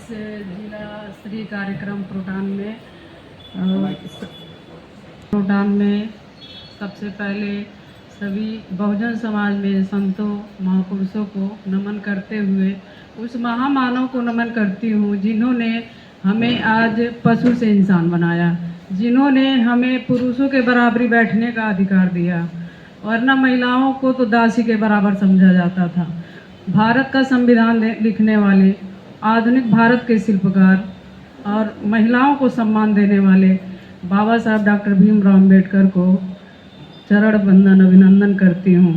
इस जिला स्तरीय कार्यक्रम प्रोटान में सबसे पहले सभी बहुजन समाज में संतों महापुरुषों को नमन करते हुए उस महामानव को नमन करती हूँ जिन्होंने हमें आज पशु से इंसान बनाया, जिन्होंने हमें पुरुषों के बराबरी बैठने का अधिकार दिया, वरना महिलाओं को तो दासी के बराबर समझा जाता था। भारत का संविधान लिखने वाले, आधुनिक भारत के शिल्पकार और महिलाओं को सम्मान देने वाले बाबा साहब डॉक्टर भीमराव अम्बेडकर को चरण वंदन अभिनंदन करती हूँ।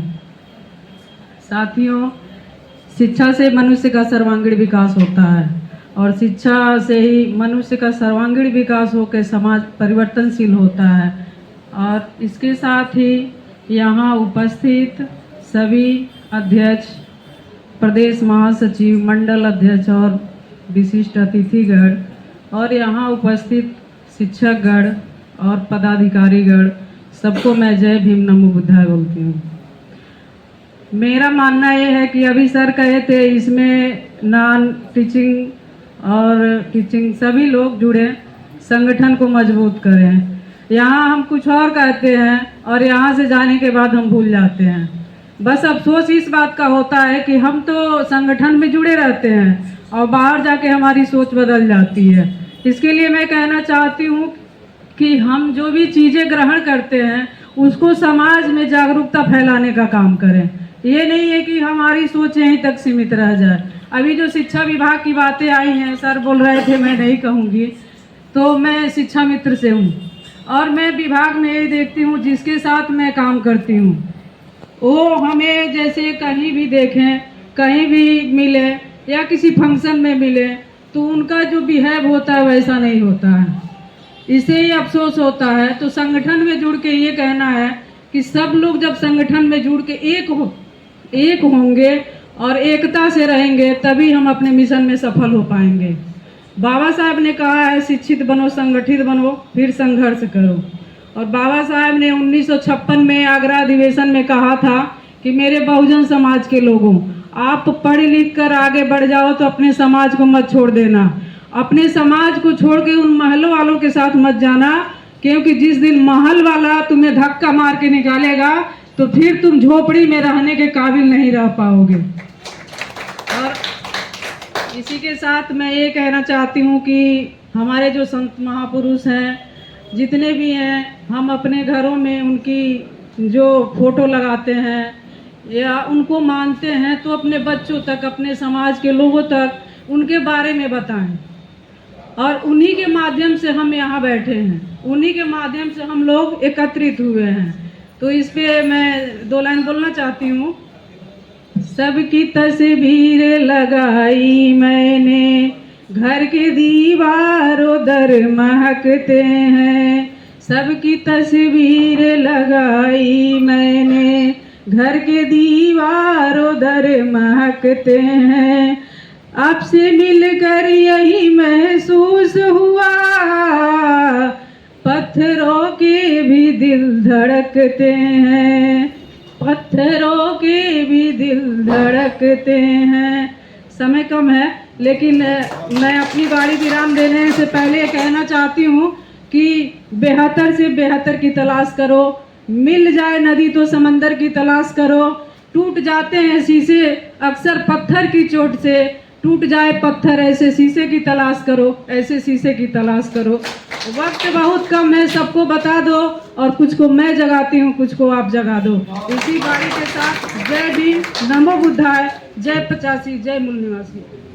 साथियों, शिक्षा से मनुष्य का सर्वांगीण विकास होता है और शिक्षा से ही मनुष्य का सर्वांगीण विकास होकर समाज परिवर्तनशील होता है। और इसके साथ ही यहाँ उपस्थित सभी अध्यक्ष, प्रदेश महासचिव, मंडल अध्यक्ष और विशिष्ट अतिथिगण और यहाँ उपस्थित शिक्षकगण और पदाधिकारीगण, सबको मैं जय भीम नमो बुद्धाय बोलती हूँ। मेरा मानना ये है कि अभी सर कहे थे इसमें नॉन टीचिंग और टीचिंग सभी लोग जुड़े, संगठन को मजबूत करें। यहाँ हम कुछ और कहते हैं और यहाँ से जाने के बाद हम भूल जाते हैं। बस अफसोस इस बात का होता है कि हम तो संगठन में जुड़े रहते हैं और बाहर जाके हमारी सोच बदल जाती है। इसके लिए मैं कहना चाहती हूँ कि हम जो भी चीज़ें ग्रहण करते हैं उसको समाज में जागरूकता फैलाने का काम करें। ये नहीं है कि हमारी सोच यहीं तक सीमित रह जाए। अभी जो शिक्षा विभाग की बातें आई हैं, सर बोल रहे थे, मैं नहीं कहूँगी, तो मैं शिक्षा मित्र से हूँ और मैं विभाग में यही देखती हूँ जिसके साथ मैं काम करती हूँ वो हमें जैसे कहीं भी देखें, कहीं भी मिले या किसी फंक्शन में मिले तो उनका जो बिहेव होता है वैसा नहीं होता है। इससे ही अफसोस होता है। तो संगठन में जुड़ के ये कहना है कि सब लोग जब संगठन में जुड़ के एक होंगे और एकता से रहेंगे तभी हम अपने मिशन में सफल हो पाएंगे। बाबा साहब ने कहा है शिक्षित बनो, संगठित बनो, फिर संघर्ष करो। और बाबा साहब ने 1956 में आगरा अधिवेशन में कहा था कि मेरे बहुजन समाज के लोगों, आप पढ़ लिख कर आगे बढ़ जाओ तो अपने समाज को मत छोड़ देना। अपने समाज को छोड़ के उन महलों वालों के साथ मत जाना, क्योंकि जिस दिन महल वाला तुम्हें धक्का मार के निकालेगा तो फिर तुम झोपड़ी में रहने के काबिल नहीं रह पाओगे। और इसी के साथ मैं ये कहना चाहती हूँ कि हमारे जो संत महापुरुष हैं, जितने भी हैं, हम अपने घरों में उनकी जो फोटो लगाते हैं या उनको मानते हैं तो अपने बच्चों तक, अपने समाज के लोगों तक उनके बारे में बताएं। और उन्हीं के माध्यम से हम यहाँ बैठे हैं, उन्हीं के माध्यम से हम लोग एकत्रित हुए हैं। तो इस पे मैं 2 लाइन बोलना चाहती हूँ। सबकी तस्वीर लगाई मैंने, घर के दीवारों दर महकते हैं। सबकी तस्वीर लगाई मैंने, घर के दीवारों दर महकते हैं। आपसे मिलकर यही महसूस हुआ, पत्थरों के भी दिल धड़कते हैं, पत्थरों के भी दिल धड़कते हैं। समय कम है, लेकिन मैं अपनी बारी विराम देने से पहले कहना चाहती हूँ कि बेहतर से बेहतर की तलाश करो। मिल जाए नदी तो समंदर की तलाश करो। टूट जाते हैं शीशे अक्सर पत्थर की चोट से, टूट जाए पत्थर ऐसे शीशे की तलाश करो, ऐसे शीशे की तलाश करो। वक्त बहुत कम है, सबको बता दो और कुछ को मैं जगाती हूँ, कुछ को आप जगा दो। इसी बारी के साथ जय भीम, नमो बुद्धाय, जय 85, जय मूल निवासी।